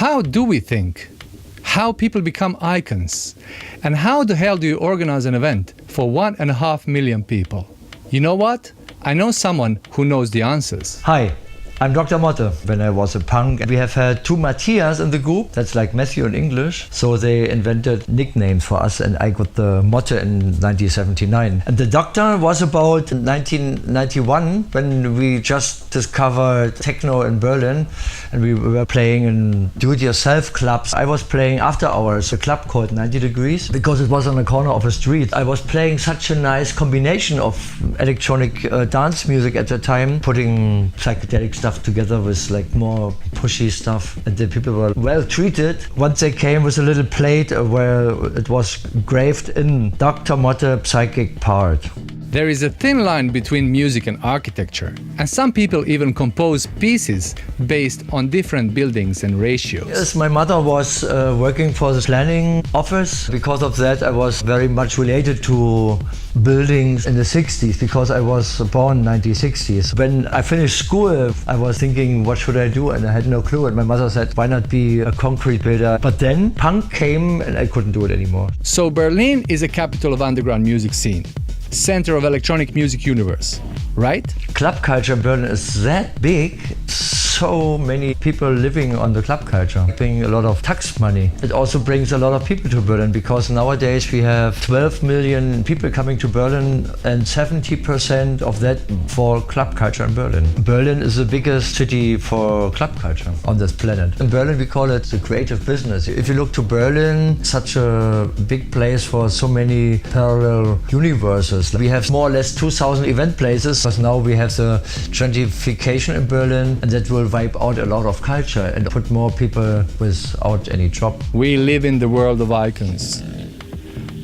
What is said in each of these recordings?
How do we think? How people become icons? And how the hell do you organize an event for 1.5 million people? You know what? I know someone who knows the answers. Hi, I'm Dr. Motte. When I was a punk, we have had two Matthias in the group. That's like Matthew in English. So they invented nicknames for us, and I got the Motte in 1979. And the Doctor was about 1991, when we just discovered techno in Berlin, and we were playing in do-it-yourself clubs. I was playing after hours, a club called 90 Degrees, because it was on the corner of a street. I was playing such a nice combination of electronic dance music at the time, putting psychedelic stuff together with like more pushy stuff, and the people were well treated. Once they came with a little plate where it was engraved in Dr. Motte Psychic Part. There is a thin line between music and architecture, and some people even compose pieces based on different buildings and ratios. Yes, my mother was working for the planning office. Because of that, I was very much related to buildings in the 60s, because I was born in 1960s. When I finished school, I was thinking, what should I do? And I had no clue. And my mother said, why not be a concrete builder? But then punk came and I couldn't do it anymore. So Berlin is a capital of underground music scene, center of electronic music universe, right? Club culture in Berlin is that big. So many people living on the club culture, paying a lot of tax money. It also brings a lot of people to Berlin, because nowadays we have 12 million people coming to Berlin, and 70% of that for club culture in Berlin. Berlin is the biggest city for club culture on this planet. In Berlin we call it the creative business. If you look to Berlin, such a big place for so many parallel universes. We have more or less 2,000 event places, but now we have the gentrification in Berlin, and that will wipe out a lot of culture and put more people without any job. We live in the world of icons.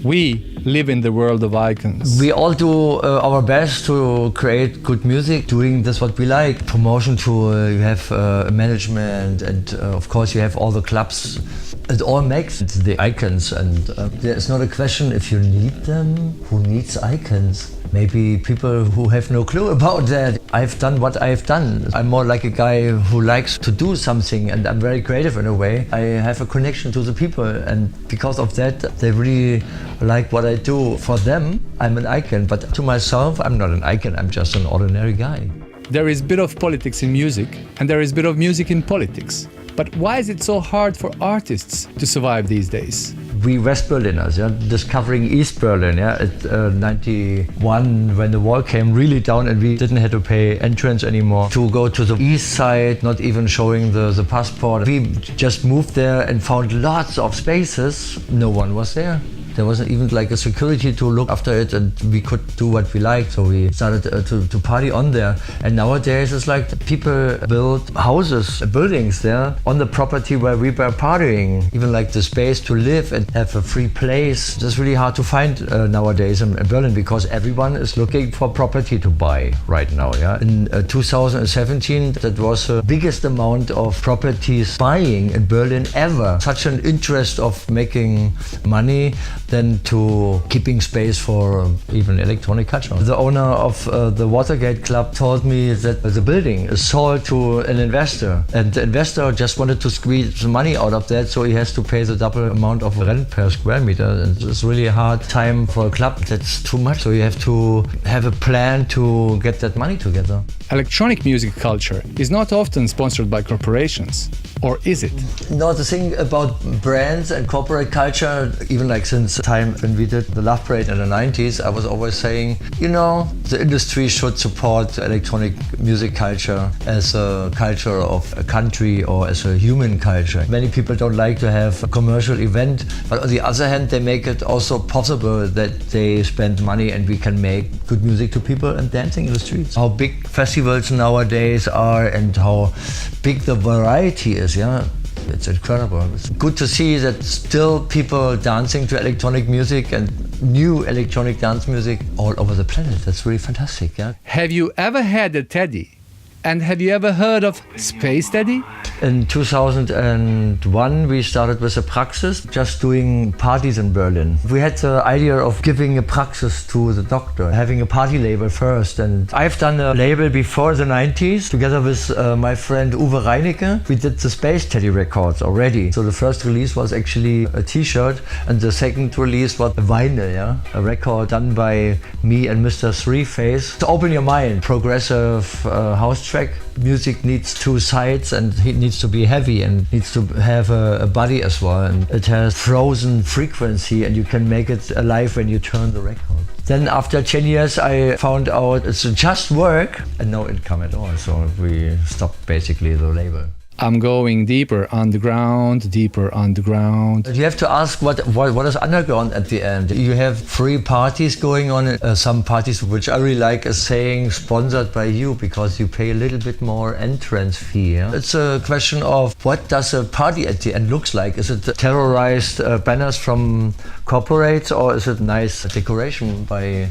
We live in the world of icons. We all do our best to create good music, doing this what we like. Promotion tool, you have management, and of course you have all the clubs. It all makes the icons, and there is not a question if you need them. Who needs icons? Maybe people who have no clue about that. I've done what I've done. I'm more like a guy who likes to do something, and I'm very creative in a way. I have a connection to the people, and because of that, they really like what I do. For them, I'm an icon, but to myself, I'm not an icon. I'm just an ordinary guy. There is a bit of politics in music, and there is a bit of music in politics. But why is it so hard for artists to survive these days? We West Berliners, discovering East Berlin, at 91, when the wall came really down and we didn't have to pay entrance anymore to go to the east side, not even showing the passport. We just moved there and found lots of spaces. No one was there. There wasn't even like a security to look after it, and we could do what we liked. So we started to party on there. And nowadays it's like people build houses, buildings there on the property where we were partying. Even like the space to live and have a free place. It's really hard to find nowadays in Berlin, because everyone is looking for property to buy right now. In 2017, that was the biggest amount of properties buying in Berlin ever. Such an interest of making money than to keeping space for even electronic culture. The owner of the Watergate Club told me that the building is sold to an investor, and the investor just wanted to squeeze the money out of that, so he has to pay the double amount of rent per square meter, and it's really a hard time for a club. That's too much, so you have to have a plan to get that money together. Electronic music culture is not often sponsored by corporations, or is it? No, the thing about brands and corporate culture, even like since the time when we did the Love Parade in the 90s, I was always saying, the industry should support electronic music culture as a culture of a country or as a human culture. Many people don't like to have a commercial event, but on the other hand, they make it also possible that they spend money and we can make good music to people and dancing in the streets. How big festivals nowadays are and how big the variety is, It's incredible. It's good to see that still people dancing to electronic music and new electronic dance music all over the planet. That's really fantastic, Have you ever had a teddy And have you ever heard of Space Daddy? In 2001, we started with a Praxis, just doing parties in Berlin. We had the idea of giving a Praxis to the doctor, having a party label first. And I've done a label before the 90s, together with my friend Uwe Reinecke. We did the Space Teddy records already. So the first release was actually a t-shirt, and the second release was a vinyl, yeah? A record done by me and Mr. Three Face. To open your mind, progressive house track. Music needs two sides, and it needs to be heavy and needs to have a body as well. And it has frozen frequency, and you can make it alive when you turn the record. Then after 10 years, I found out it's just work and no income at all. So we stopped basically the label. I'm going deeper underground, deeper underground. You have to ask what is underground at the end. You have free parties going on. Some parties which I really like is saying sponsored by you, because you pay a little bit more entrance fee. Yeah? It's a question of what does a party at the end looks like. Is it terrorized banners from corporates, or is it nice decoration by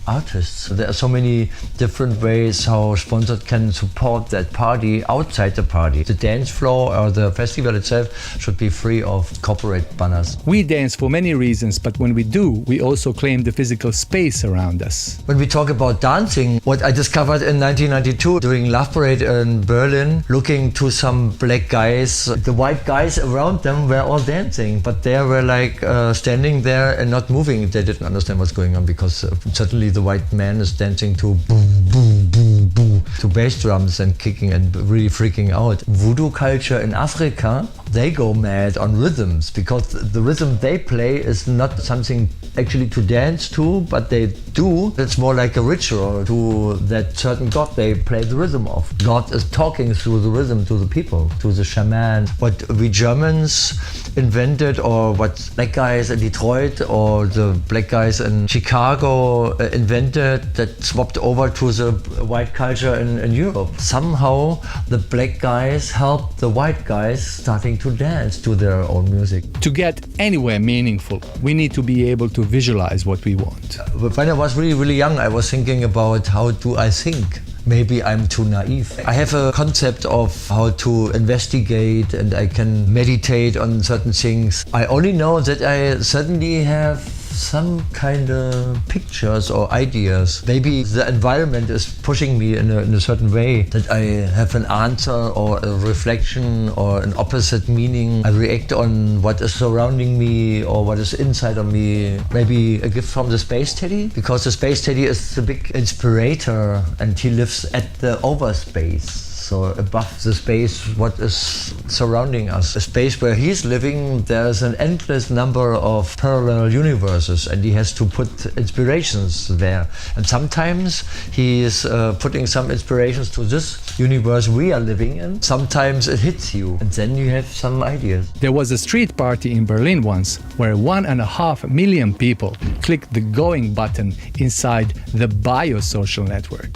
artists? There are so many different ways how sponsored can support that party outside the party. The dance floor or the festival itself should be free of corporate banners. We dance for many reasons, but when we do, we also claim the physical space around us. When we talk about dancing, what I discovered in 1992 during Love Parade in Berlin, looking to some black guys, the white guys around them were all dancing, but they were like standing there and not moving. They didn't understand what's going on, because certainly the white man is dancing to boom, boom, boom, boom, to bass drums and kicking and really freaking out. Voodoo culture in Africa, they go mad on rhythms, because the rhythm they play is not something actually to dance to, but they do. It's more like a ritual to that certain god they play the rhythm of. God is talking through the rhythm to the people, to the shaman. What we Germans invented, or what black guys in Detroit or the black guys in Chicago invented, that swapped over to the white culture in Europe. Somehow the black guys helped the white guys starting to dance to their own music. To get anywhere meaningful, we need to be able to visualize what we want. When I was really, really young, I was thinking about how do I think? Maybe I'm too naive. I have a concept of how to investigate, and I can meditate on certain things. I only know that I certainly have some kind of pictures or ideas. Maybe the environment is pushing me in a certain way, that I have an answer or a reflection or an opposite meaning. I react on what is surrounding me or what is inside of me. Maybe a gift from the Space Teddy, because the Space Teddy is the big inspirator, and he lives at the overspace. So above the space, what is surrounding us. A space where he's living, there's an endless number of parallel universes, and he has to put inspirations there. And sometimes he is putting some inspirations to this universe we are living in. Sometimes it hits you, and then you have some ideas. There was a street party in Berlin once where 1.5 million people clicked the going button inside the biosocial network.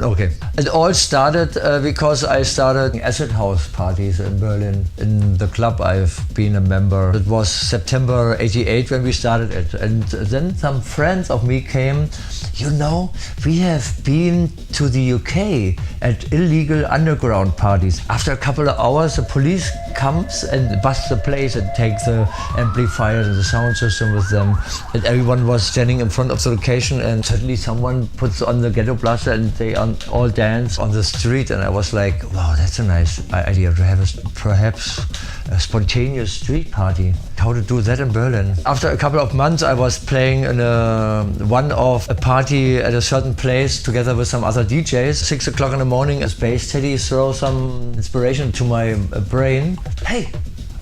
Okay. It all started because I started acid house parties in Berlin, in the club I've been a member. It was September '88 when we started it. And then some friends of me came, you know, we have been to the UK at illegal underground parties. After a couple of hours, the police comes and busts the place and takes the amplifiers and the sound system with them. And everyone was standing in front of the location, and suddenly someone puts on the ghetto blaster and they all dance on the street. And I was like, wow, that's a nice idea to have perhaps a spontaneous street party. How to do that in Berlin. After a couple of months, I was playing in a party at a certain place together with some other DJs. 6 o'clock in the morning, a Space Teddy throws some inspiration to my brain. Hey,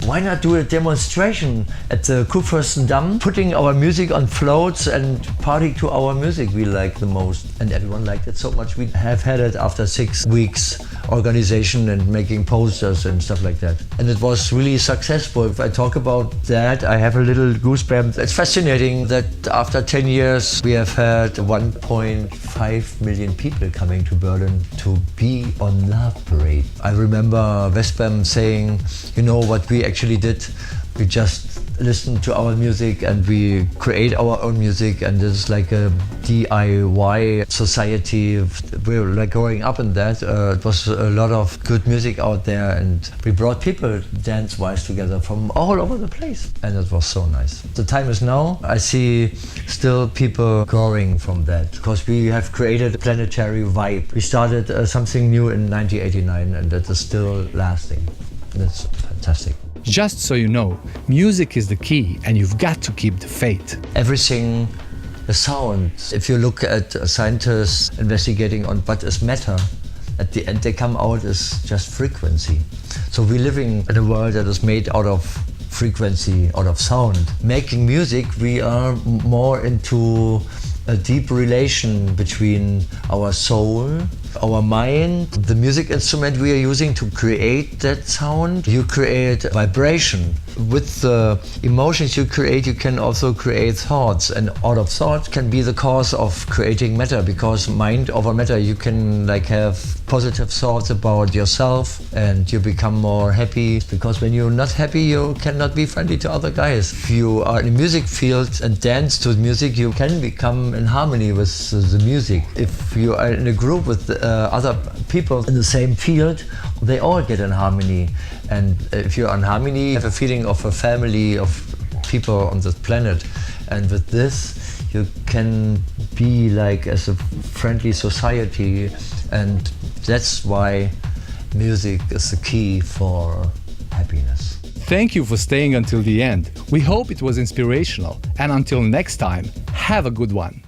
why not do a demonstration at the Kurfürstendamm, putting our music on floats and party to our music we like the most. And everyone liked it so much. We have had it after 6 weeks organization and making posters and stuff like that. And it was really successful. If I talk about that, I have a little goosebump. It's fascinating that after 10 years, we have had 1.5 million people coming to Berlin to be on Love Parade. I remember Westbam saying, you know, what we actually did We just listen to our music and we create our own music, and it's like a DIY society. We're like growing up in that. It was a lot of good music out there, and we brought people dance-wise together from all over the place, and it was so nice. The time is now. I see still people growing from that because we have created a planetary vibe. We started something new in 1989, and that is still lasting. That's fantastic. Just so you know, music is the key and you've got to keep the faith. Everything, the sound. If you look at scientists investigating on what is matter, at the end they come out as just frequency. So we're living in a world that is made out of frequency, out of sound. Making music, we are more into a deep relation between our soul, our mind, the music instrument we are using to create that sound. You create vibration. With the emotions you create, you can also create thoughts, and out of thought can be the cause of creating matter, because mind over matter, you can like have positive thoughts about yourself and you become more happy, because when you're not happy you cannot be friendly to other guys. If you are in a music field and dance to music, you can become in harmony with the music. If you are in a group with other people in the same field, they all get in harmony. And if you're in harmony, you have a feeling of a family of people on this planet. And with this, you can be like as a friendly society. And that's why music is the key for happiness. Thank you for staying until the end. We hope it was inspirational. And until next time, have a good one.